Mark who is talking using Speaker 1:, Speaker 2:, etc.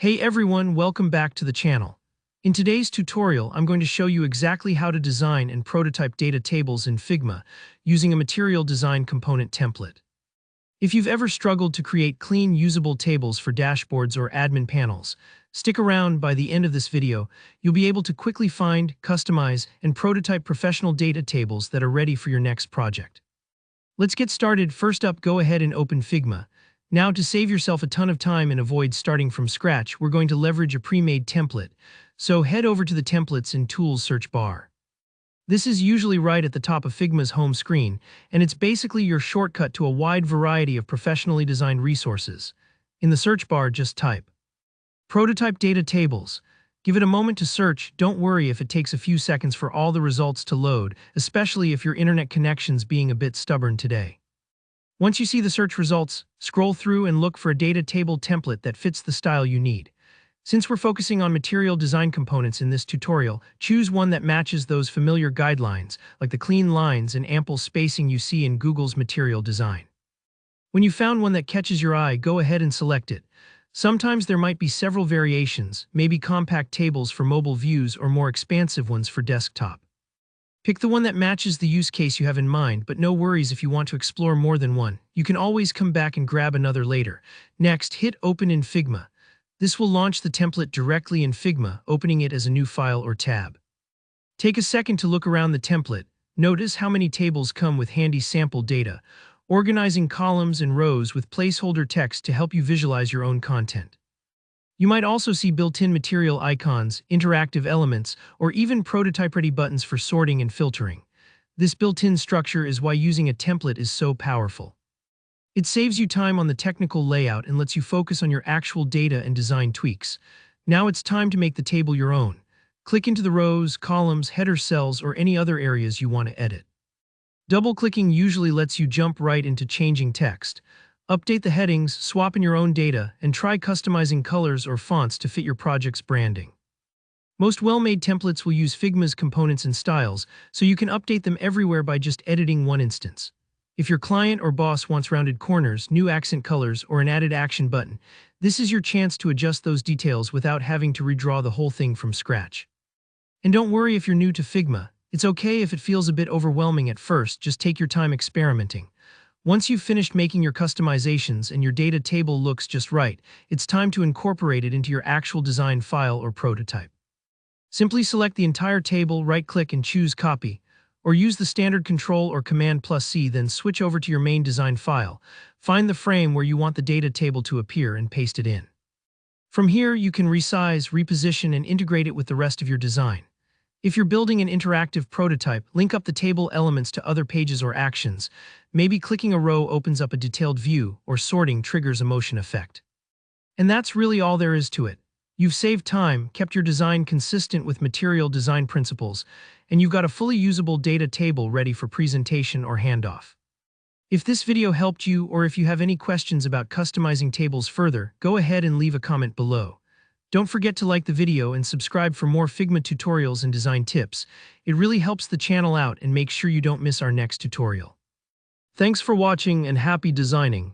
Speaker 1: Hey everyone, welcome back to the channel. In today's tutorial, I'm going to show you exactly how to design and prototype data tables in Figma using a material design component template. If you've ever struggled to create clean, usable tables for dashboards or admin panels, stick around. By the end of this video, you'll be able to quickly find, customize, and prototype professional data tables that are ready for your next project. Let's get started. First up, go ahead and open Figma. Now, to save yourself a ton of time and avoid starting from scratch, we're going to leverage a pre-made template. So head over to the Templates and Tools search bar. This is usually right at the top of Figma's home screen, and it's basically your shortcut to a wide variety of professionally designed resources. In the search bar, just type Prototype Data Tables. Give it a moment to search. Don't worry if it takes a few seconds for all the results to load, especially if your internet connection's being a bit stubborn today. Once you see the search results, scroll through and look for a data table template that fits the style you need. Since we're focusing on material design components in this tutorial, choose one that matches those familiar guidelines, like the clean lines and ample spacing you see in Google's material design. When you found one that catches your eye, go ahead and select it. Sometimes there might be several variations, maybe compact tables for mobile views or more expansive ones for desktop. Pick the one that matches the use case you have in mind, but no worries if you want to explore more than one. You can always come back and grab another later. Next, hit Open in Figma. This will launch the template directly in Figma, opening it as a new file or tab. Take a second to look around the template. Notice how many tables come with handy sample data, organizing columns and rows with placeholder text to help you visualize your own content. You might also see built-in material icons, interactive elements, or even prototype-ready buttons for sorting and filtering. This built-in structure is why using a template is so powerful. It saves you time on the technical layout and lets you focus on your actual data and design tweaks. Now it's time to make the table your own. Click into the rows, columns, header cells, or any other areas you want to edit. Double-clicking usually lets you jump right into changing text. Update the headings, swap in your own data, and try customizing colors or fonts to fit your project's branding. Most well-made templates will use Figma's components and styles, so you can update them everywhere by just editing one instance. If your client or boss wants rounded corners, new accent colors, or an added action button, this is your chance to adjust those details without having to redraw the whole thing from scratch. And don't worry if you're new to Figma. It's okay if it feels a bit overwhelming at first. Just take your time experimenting. Once you've finished making your customizations and your data table looks just right, it's time to incorporate it into your actual design file or prototype. Simply select the entire table, right-click and choose Copy, or use the standard Control or Command+C, then switch over to your main design file. Find the frame where you want the data table to appear and paste it in. From here, you can resize, reposition, and integrate it with the rest of your design. If you're building an interactive prototype, link up the table elements to other pages or actions. Maybe clicking a row opens up a detailed view, or sorting triggers a motion effect. And that's really all there is to it. You've saved time, kept your design consistent with material design principles, and you've got a fully usable data table ready for presentation or handoff. If this video helped you, or if you have any questions about customizing tables further, go ahead and leave a comment below. Don't forget to like the video and subscribe for more Figma tutorials and design tips. It really helps the channel out and makes sure you don't miss our next tutorial. Thanks for watching and happy designing.